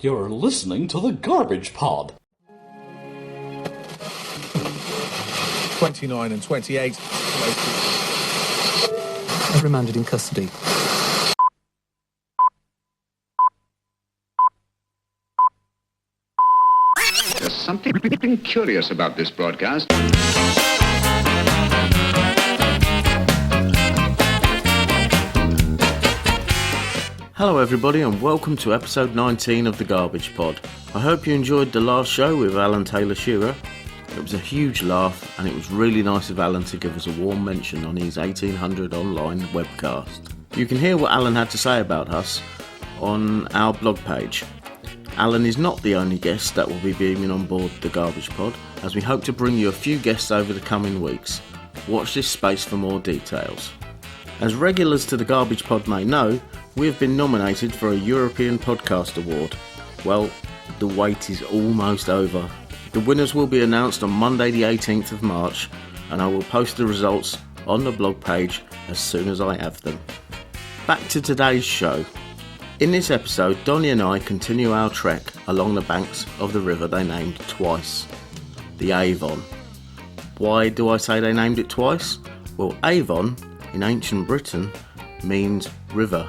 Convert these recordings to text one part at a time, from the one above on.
You're listening to the Garbage Pod. 29 and 28. Remanded in custody. There's something curious about this broadcast. Hello everybody and welcome to episode 19 of the Garbage Pod. I hope you enjoyed the last show with Alan Taylor-Shearer. It was a huge laugh and it was really nice of Alan to give us a warm mention on his 1800 online webcast. You can hear what Alan had to say about us on our blog page. Alan is not the only guest that will be beaming on board the Garbage Pod, as we hope to bring you a few guests over the coming weeks. Watch this space for more details. As regulars to the Garbage Pod may know, we have been nominated for a European Podcast Award. Well, the wait is almost over. The winners will be announced on Monday the 18th of March, and I will post the results on the blog page as soon as I have them. Back to today's show. In this episode, Donnie and I continue our trek along the banks of the river they named twice, the Avon. Why do I say they named it twice? Well, Avon, in ancient Britain, means river.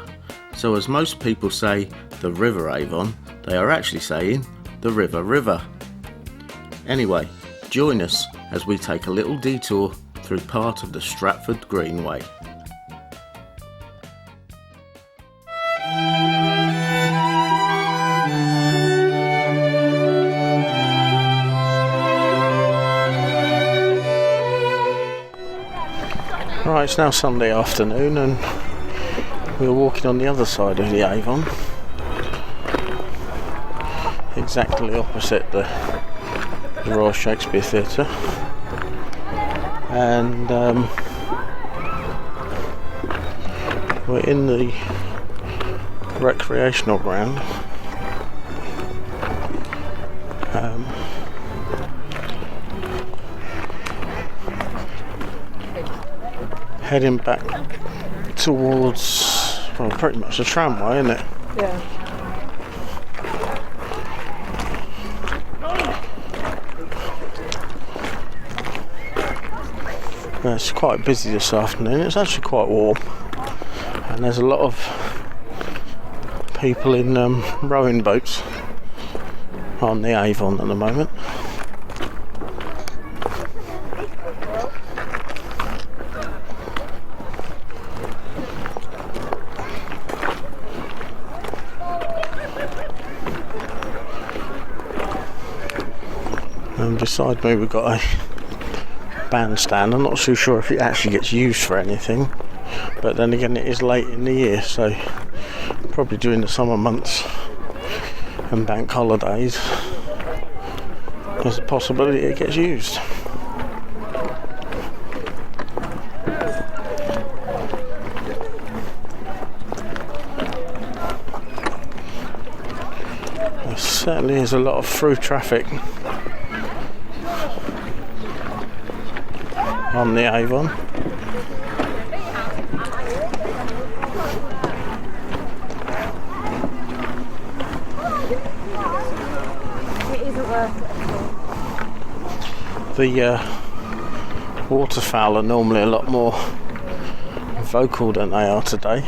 So as most people say the River Avon, they are actually saying the River. Anyway, join us as we take a little detour through part of the Stratford Greenway. Right, it's now Sunday afternoon and we're walking on the other side of the Avon, exactly opposite the Royal Shakespeare Theatre, and we're in the recreational ground. Heading back towards, well, pretty much the tramway, isn't it? Yeah. It's quite busy this afternoon. It's actually quite warm, and there's a lot of people in rowing boats on the Avon at the moment. And beside me we've got a bandstand. I'm not too sure if it actually gets used for anything, but then again it is late in the year, so probably during the summer months and bank holidays there's a possibility it gets used. There certainly is a lot of through traffic on the Avon. The waterfowl are normally a lot more vocal than they are today.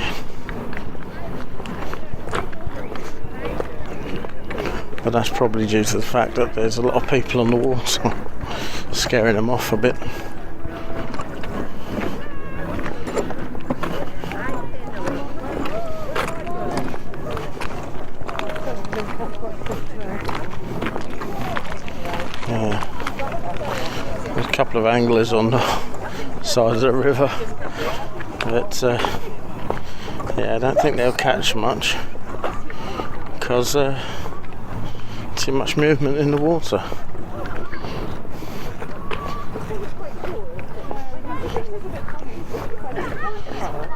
But that's probably due to the fact that there's a lot of people on the water scaring them off a bit. There's a couple of anglers on the side of the river, but I don't think they'll catch much because too much movement in the water.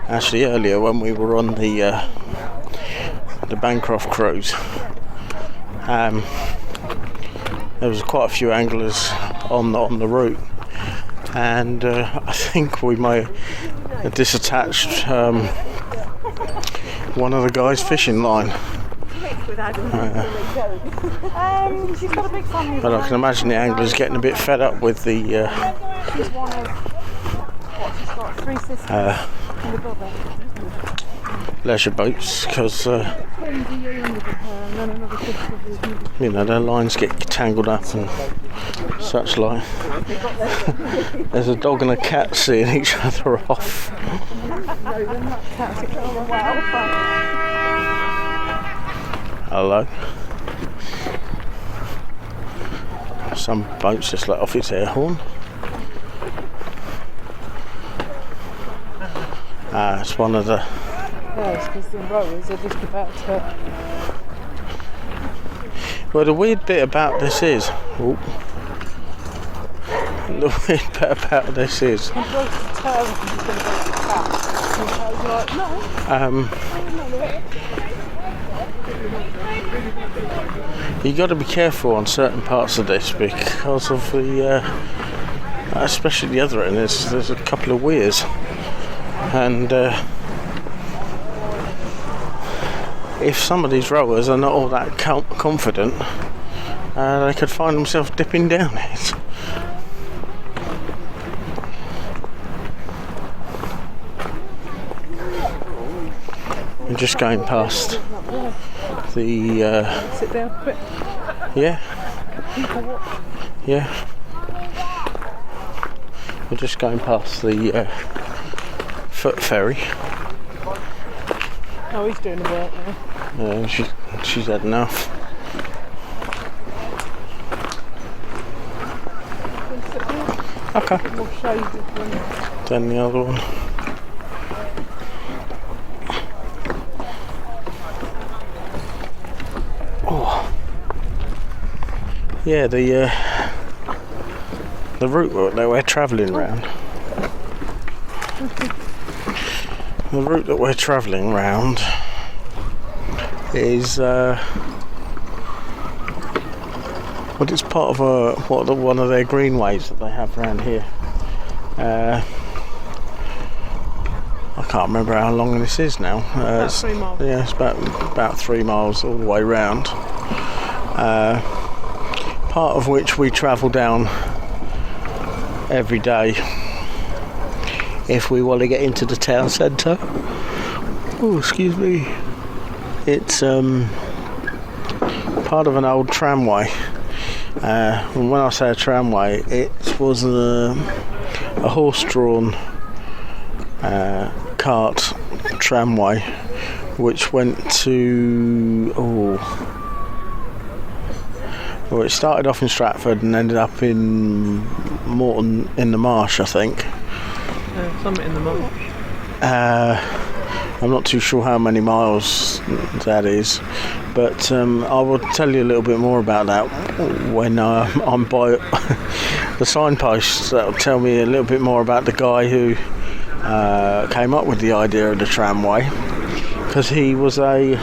Actually, earlier when we were on the Bancroft cruise, there was quite a few anglers on the route, and I think we may have disattached one of the guys' fishing line, She's got a big family. But I can imagine the anglers getting a bit fed up with the She's one of she's got 3 sisters and a brother. leisure boats, because their lines get tangled up and such like. There's a dog and a cat seeing each other off. Hello. Some boats just let off its air horn. It's one of the... Yes, because the rowers are just about to... Well, the weird bit about this is... The weird bit about this is... You got to be careful on certain parts of this because of the... especially the other end, there's a couple of weirs. And if some of these rowers are not all that confident, they could find themselves dipping down it. We're just going past the... Sit down quick. Yeah. Yeah. We're just going past the... foot ferry. Oh, he's doing the work now. She's had enough. Okay. More shaded Then the other one. Oh. Yeah, the route that we're travelling round. The route that we're travelling round is it's part of one of their greenways that they have around here. I can't remember how long this is now. About 3 miles. Yeah, it's about 3 miles all the way round. Part of which we travel down every day if we want to get into the town centre. Oh, excuse me. It's part of an old tramway. And when I say a tramway, it was a horse-drawn cart tramway which went to... Well, it started off in Stratford and ended up in Morton in the Marsh, I think. Something in the marsh. I'm not too sure how many miles that is, but I will tell you a little bit more about that when I'm by the signposts. That will tell me a little bit more about the guy who came up with the idea of the tramway, because he was he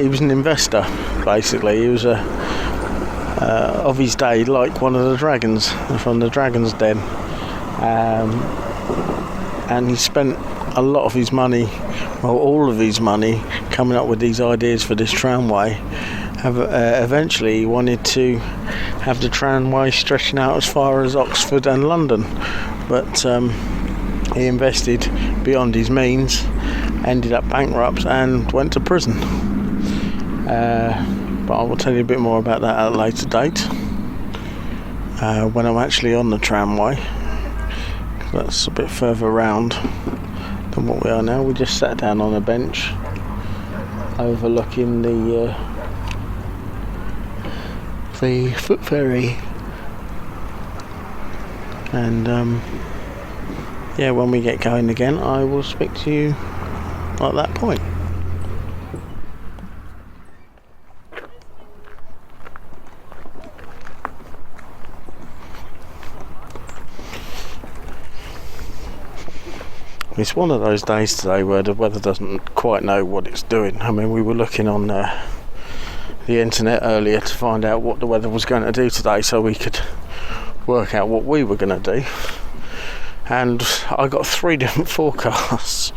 was an investor, basically. He was of his day, like one of the dragons from the Dragon's Den. And he spent a lot of his money, well, all of his money, coming up with these ideas for this tramway. Eventually he wanted to have the tramway stretching out as far as Oxford and London, but he invested beyond his means, ended up bankrupt and went to prison. But I will tell you a bit more about that at a later date, when I'm actually on the tramway. That's a bit further round than what we are now. We just sat down on a bench overlooking the foot ferry, and when we get going again I will speak to you at that point. It's one of those days today where the weather doesn't quite know what it's doing. I mean, we were looking on the internet earlier to find out what the weather was going to do today so we could work out what we were going to do. And I got 3 different forecasts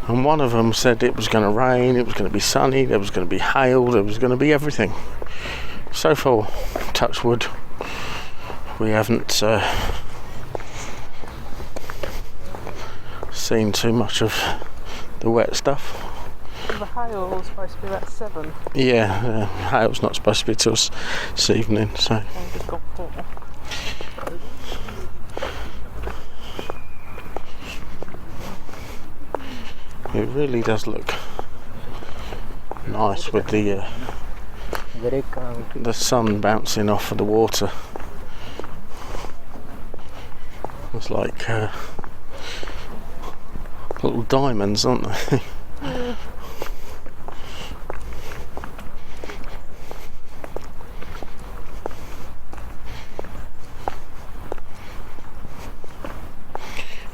And one of them said it was going to rain, it was going to be sunny, there was going to be hail, there was going to be everything. So far, touch wood, we haven't seen too much of the wet stuff. The hail was supposed to be about 7. Yeah, hail's not supposed to be till this evening, so. And it's got 4. It really does look nice with the sun bouncing off of the water. It's like little diamonds, aren't they? Yeah.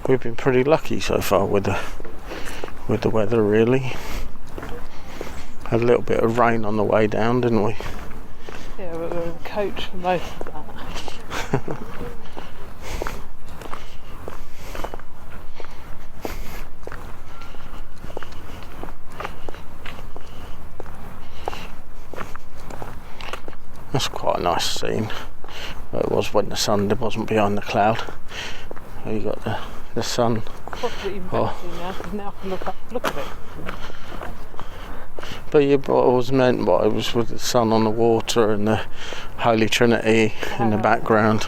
We've been pretty lucky so far with the weather, really. Had a little bit of rain on the way down, didn't we? Yeah, but we were in the coach for most of that. That's quite a nice scene. Well, it was when the sun wasn't behind the cloud. You got the sun. Possibly even better now, because now I can look at it. But yeah, what I was meant by it was with the sun on the water and the Holy Trinity in the background.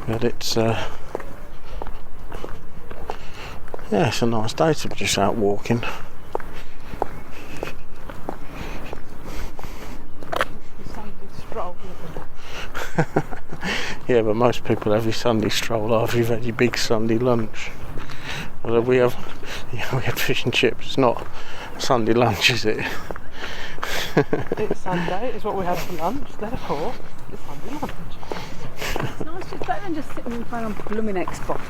But it's yeah, it's a nice day to be just out walking. Yeah, but most people have your Sunday stroll after you've had your big Sunday lunch. Although we have fish and chips. It's not Sunday lunch, is it? It's Sunday, it's what we had for lunch, therefore it's Sunday lunch. It's nice, it's better than just sitting in front of blooming Xbox.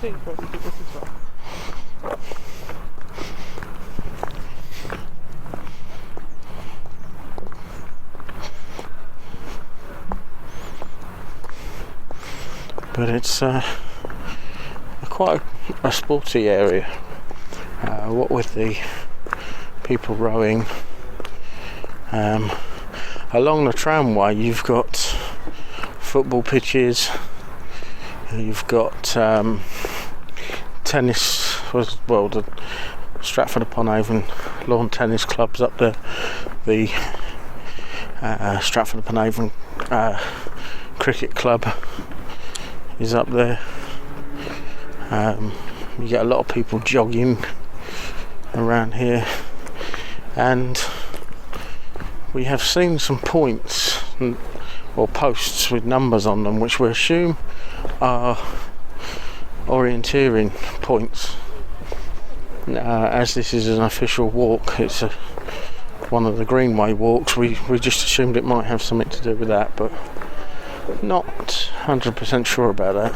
This is right. But it's quite a sporty area. What with the people rowing along the tramway, you've got football pitches, you've got tennis. Well, the Stratford Upon Avon lawn tennis clubs up there. The Stratford Upon Avon cricket club is up there. You get a lot of people jogging around here, and we have seen some points or posts with numbers on them, which we assume are orienteering points. As this is an official walk, it's one of the Greenway walks, we just assumed it might have something to do with that, but not 100% sure about that.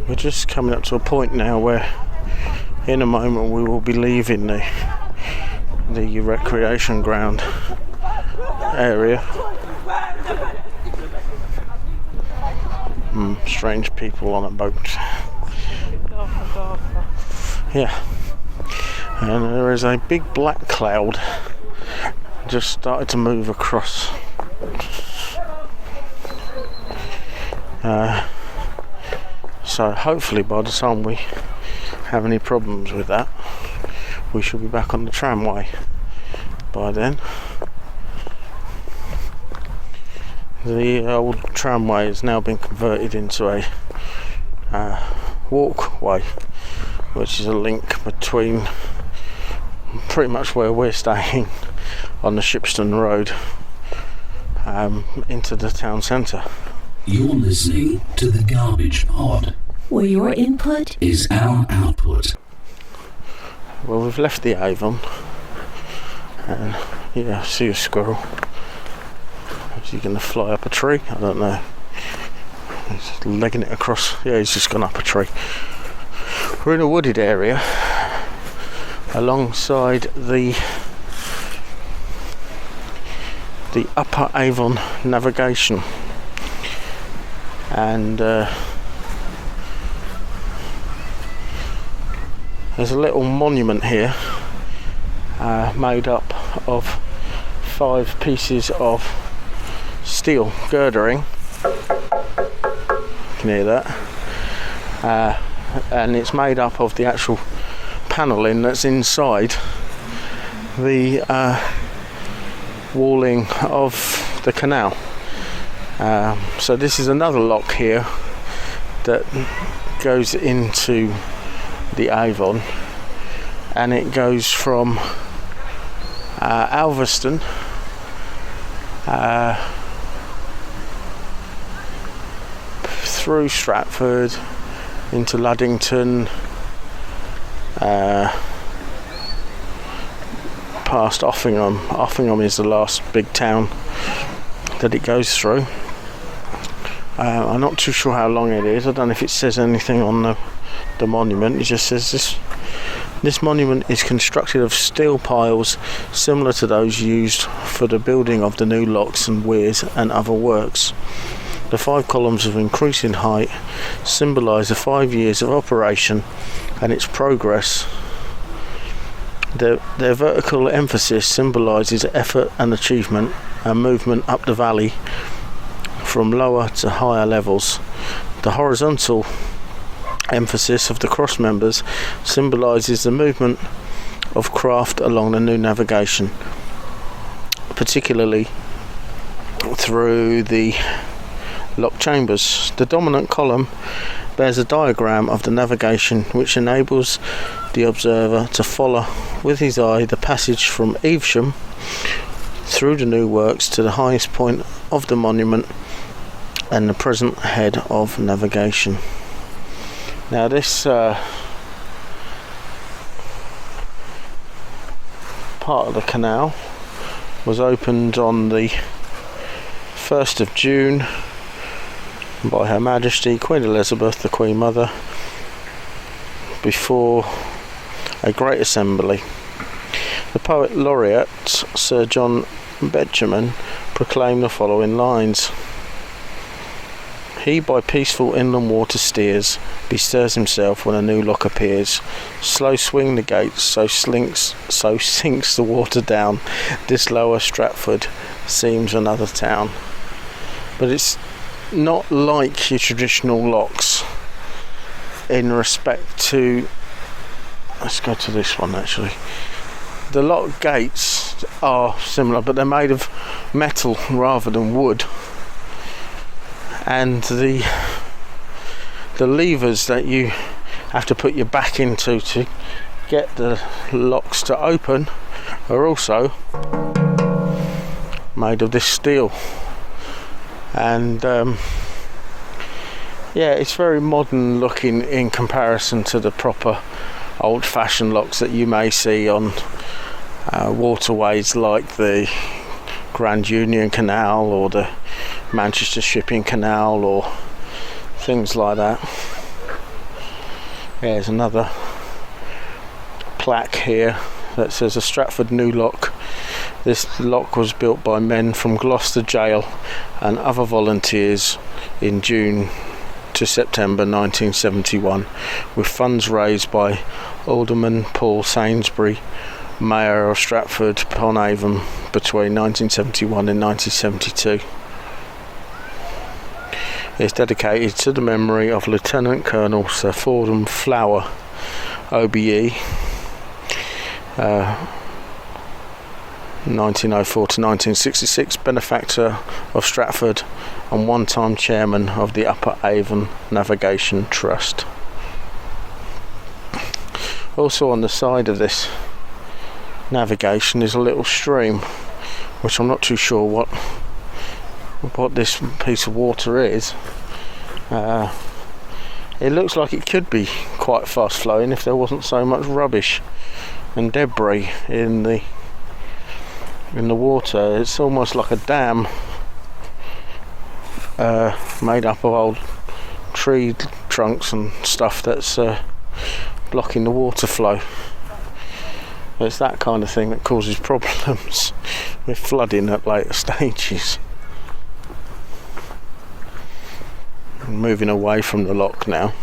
We're just coming up to a point now where in a moment we will be leaving the recreation ground area. Strange people on a boat. Yeah. And there is a big black cloud just started to move across. So hopefully by the time we have any problems with that, we should be back on the tramway by then. The old tramway has now been converted into a walkway, which is a link between pretty much where we're staying on the Shipston Road into the town centre. You're listening to the Garbage Pod, where your input is our output. Well, we've left the Avon, and yeah, I see a squirrel. Is he going to fly up a tree? I don't know. He's legging it across. Yeah, he's just gone up a tree. We're in a wooded area alongside the Upper Avon navigation, and there's a little monument here made up of 5 pieces of steel girdering. You can hear that, and it's made up of the actual panelling that's inside the walling of the canal. So this is another lock here that goes into the Avon, and it goes from Alveston through Stratford into Luddington, past Offingham. Offingham is the last big town that it goes through. I'm not too sure how long it is. I don't know if it says anything on the monument. It just says this monument is constructed of steel piles similar to those used for the building of the new locks and weirs and other works. The 5 columns of increasing height symbolise the 5 years of operation and its progress. Their vertical emphasis symbolises effort and achievement and movement up the valley from lower to higher levels. The horizontal emphasis of the cross members symbolises the movement of craft along the new navigation, particularly through the lock chambers. The dominant column bears a diagram of the navigation which enables the observer to follow with his eye the passage from Evesham through the new works to the highest point of the monument and the present head of navigation. Now this part of the canal was opened on the 1st of June by Her Majesty Queen Elizabeth, the Queen Mother, before a great assembly. The poet laureate Sir John Betjeman proclaimed the following lines: "He by peaceful inland water steers, bestirs himself when a new lock appears. Slow swing the gates, so sinks the water down. This lower Stratford seems another town." But it's not like your traditional locks in respect to, let's go to this one actually. The lock gates are similar, but they're made of metal rather than wood, and the levers that you have to put your back into to get the locks to open are also made of this steel. And yeah, it's very modern looking in comparison to the proper old-fashioned locks that you may see on waterways like the Grand Union Canal or the Manchester Shipping Canal or things like that. There's another plaque here that says a Stratford new lock. This lock was built by men from Gloucester Jail and other volunteers in June to September 1971, with funds raised by Alderman Paul Sainsbury, Mayor of Stratford Upon Avon, between 1971 and 1972. It's dedicated to the memory of Lieutenant Colonel Sir Fordham Flower, OBE, 1904 to 1966, benefactor of Stratford and one-time chairman of the Upper Avon Navigation Trust. Also on the side of this navigation is a little stream, which I'm not too sure what this piece of water is. It looks like it could be quite fast flowing if there wasn't so much rubbish and debris in the water. It's almost like a dam made up of old tree trunks and stuff that's blocking the water flow. It's that kind of thing that causes problems with flooding at later stages. I'm moving away from the lock now.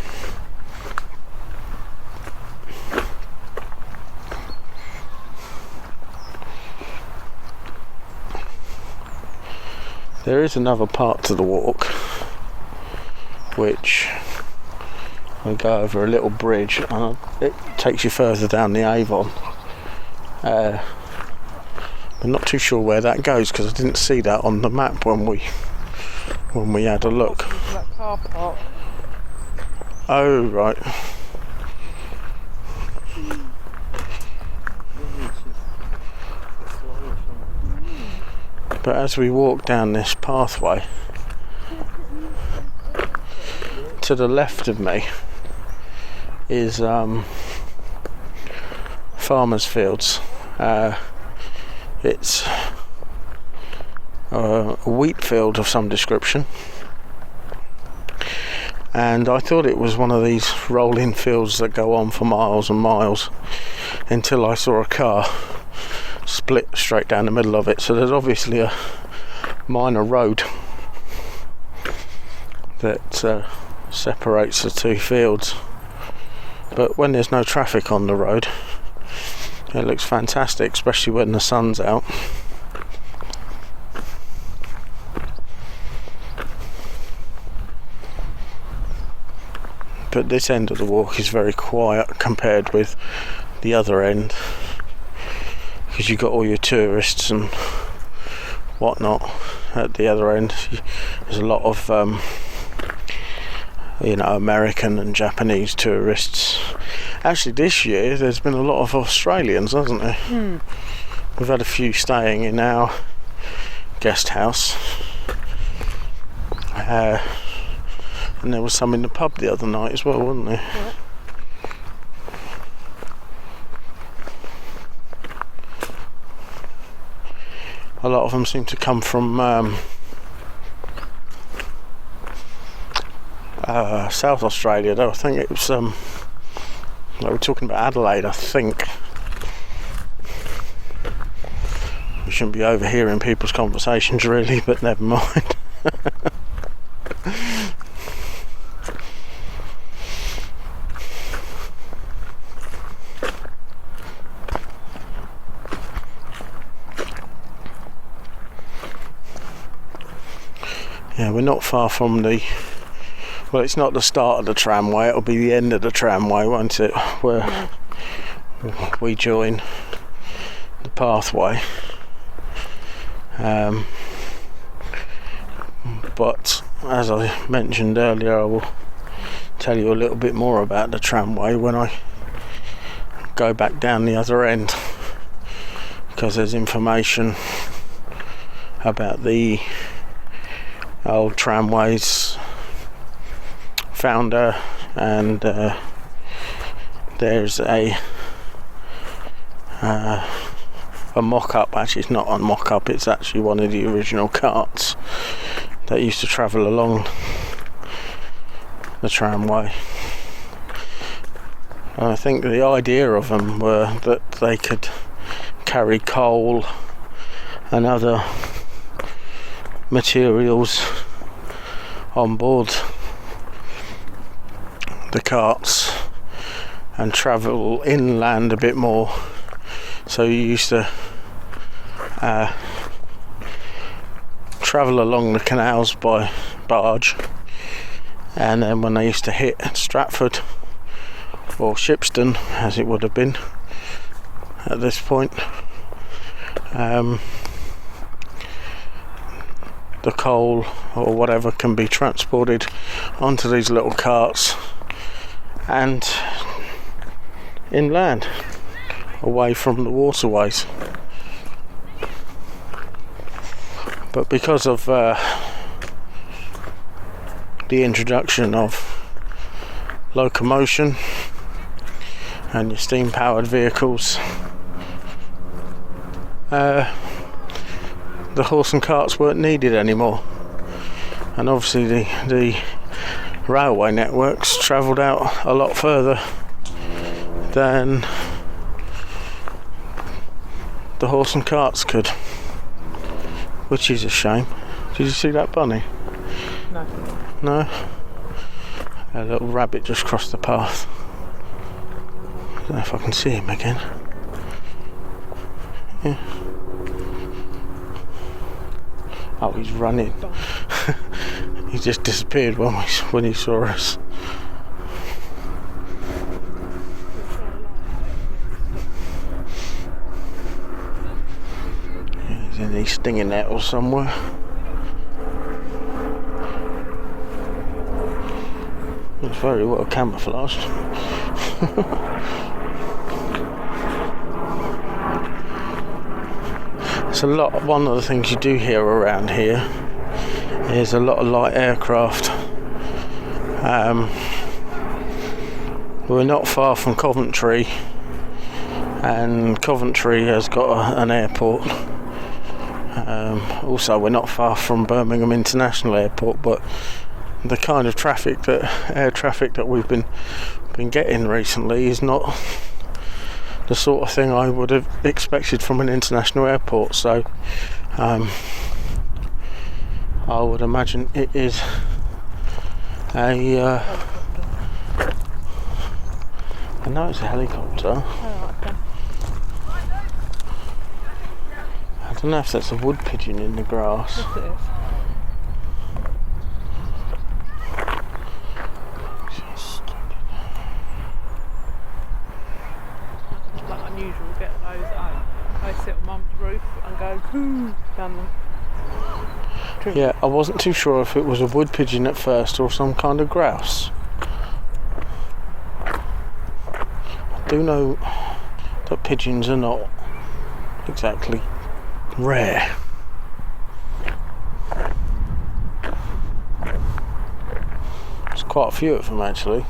There is another part to the walk which I go over a little bridge and it takes you further down the Avon. I'm not too sure where that goes because I didn't see that on the map when we had a look. That car park. Oh right. But as we walk down this pathway, to the left of me is farmers' fields. It's a wheat field of some description, and I thought it was one of these rolling fields that go on for miles and miles until I saw a car split straight down the middle of it. So there's obviously a minor road that separates the two fields, but when there's no traffic on the road it looks fantastic, especially when the sun's out. But this end of the walk is very quiet compared with the other end, because you've got all your tourists and whatnot at the other end. There's a lot of American and Japanese tourists. Actually this year there's been a lot of Australians, hasn't there? We've had a few staying in our guest house, and there was some in the pub the other night as well, wasn't there? Yeah. A lot of them seem to come from South Australia though. I think it was they were talking about Adelaide, I think. We shouldn't be overhearing people's conversations really, but never mind. Yeah, we're not far from well, it's not the start of the tramway, it'll be the end of the tramway, won't it, where we join the pathway. But as I mentioned earlier, I will tell you a little bit more about the tramway when I go back down the other end, because there's information about the old tramways founder, and there's a mock-up. Actually, it's not a mock-up, it's actually one of the original carts that used to travel along the tramway. And I think the idea of them were that they could carry coal and other materials on board the carts and travel inland a bit more. So you used to travel along the canals by barge, and then when they used to hit Stratford or Shipston, as it would have been at this point, the coal or whatever can be transported onto these little carts and inland, away from the waterways. But because of the introduction of locomotion and your steam powered vehicles. The horse and carts weren't needed anymore, and obviously the railway networks travelled out a lot further than the horse and carts could, which is a shame. Did you see that bunny? No. No? A little rabbit just crossed the path. I don't know if I can see him again. Yeah. Oh, he's running. He just disappeared when he saw us. He's in his stinging net or somewhere. It's very well camouflaged. It's a lot. One of the things you do hear around here is a lot of light aircraft. We're not far from Coventry, and Coventry has got an airport. Also, we're not far from Birmingham International Airport, but the kind of air traffic that we've been getting recently is not the sort of thing I would have expected from an international airport. So I would imagine it is I know it's a helicopter. I don't know if that's a wood pigeon in the grass. Yes, it is. It's like unusual, get those out. They sit on mum's roof and go coo down the tree. Yeah, I wasn't too sure if it was a wood pigeon at first or some kind of grouse. I do know that pigeons are not exactly rare. There's quite a few of them actually.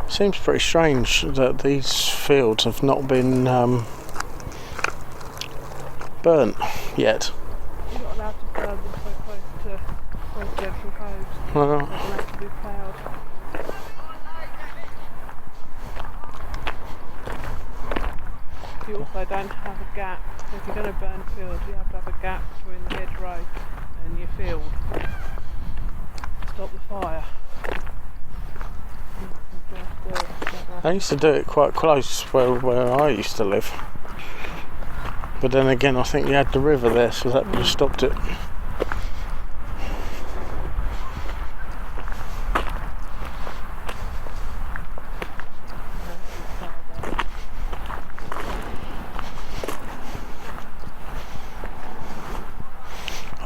Seems pretty strange that these fields have not been burnt yet. You're not allowed to burn them so close to residential homes. Well, They're going to have to be ploughed. You also don't have a gap. If you're going to burn fields, you have to have a gap between the hedgerow and your field to stop the fire. I used to do it quite close where I used to live. But then again, I think you had the river there, so that just stopped it.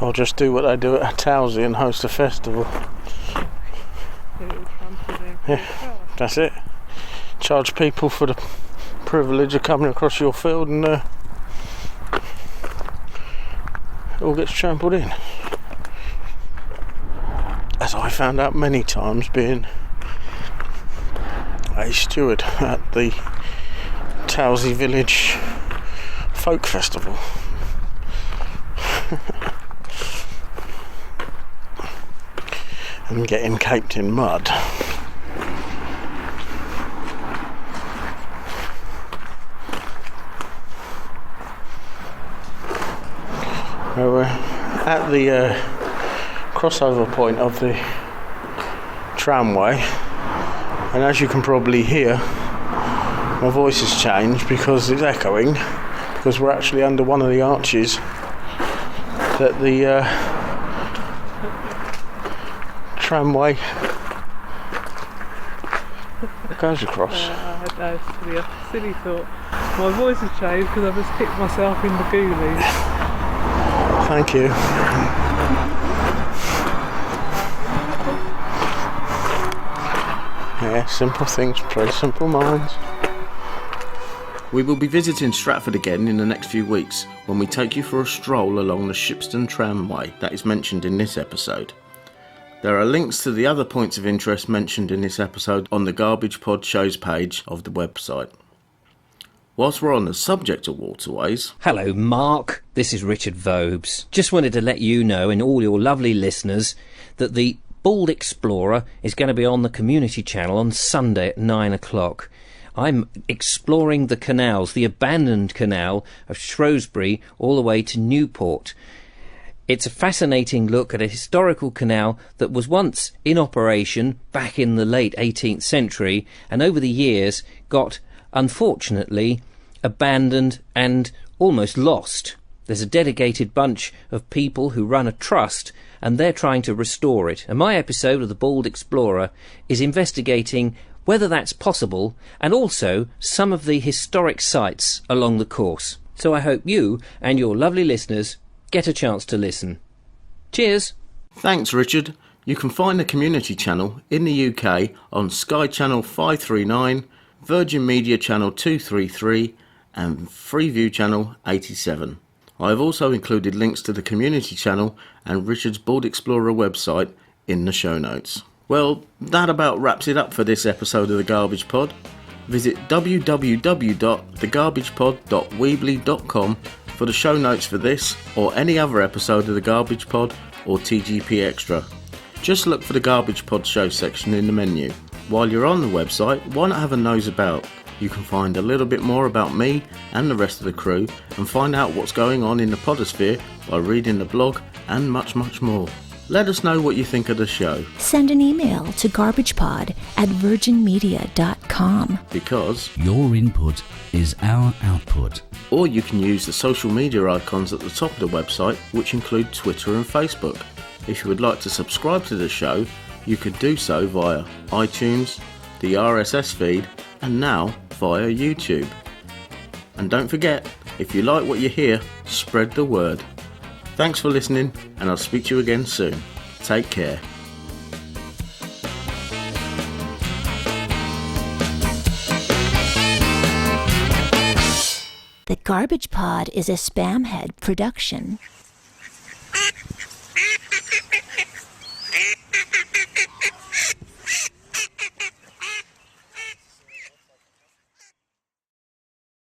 I'll just do what they do at Towsey and host a festival. Yeah, that's it. Charge people for the privilege of coming across your field, and it all gets trampled in. As I found out many times being a steward at the Towsey Village Folk Festival. And getting caked in mud. We're at the crossover point of the tramway, and as you can probably hear, my voice has changed because it's echoing, because we're actually under one of the arches that the tramway goes across. I had those silly thought. My voice has changed because I've just kicked myself in the ghoulies. Thank you. Yeah, simple things, play simple minds. We will be visiting Stratford again in the next few weeks when we take you for a stroll along the Shipston tramway that is mentioned in this episode. There are links to the other points of interest mentioned in this episode on the Garbage Pod shows page of the website. Whilst we're on the subject of waterways... Hello, Mark. This is Richard Vobes. Just wanted to let you know, and all your lovely listeners, that the Bald Explorer is going to be on the Community Channel on Sunday at 9 o'clock. I'm exploring the canals, the abandoned canal of Shrewsbury all the way to Newport. It's a fascinating look at a historical canal that was once in operation back in the late 18th century and over the years got, unfortunately, abandoned and almost lost. There's a dedicated bunch of people who run a trust and they're trying to restore it. And my episode of The Bald Explorer is investigating whether that's possible, and also some of the historic sites along the course. So I hope you and your lovely listeners get a chance to listen. Cheers! Thanks, Richard. You can find the Community Channel in the UK on Sky Channel 539, Virgin Media Channel 233 and Freeview Channel 87. I have also included links to the Community Channel and Richard's Bald Explorer website in the show notes. Well, that about wraps it up for this episode of The Garbage Pod. Visit www.thegarbagepod.weebly.com for the show notes for this or any other episode of The Garbage Pod or TGP Extra. Just look for the Garbage Pod show section in the menu. While you're on the website, why not have a nose about? You can find a little bit more about me and the rest of the crew and find out what's going on in the podosphere by reading the blog and much, much more. Let us know what you think of the show. Send an email to garbagepod@virginmedia.com. Because your input is our output. Or you can use the social media icons at the top of the website, which include Twitter and Facebook. If you would like to subscribe to the show, you could do so via iTunes, the RSS feed, and now via YouTube. And don't forget, if you like what you hear, spread the word. Thanks for listening, and I'll speak to you again soon. Take care. The Garbage Pod is a Spamhead production.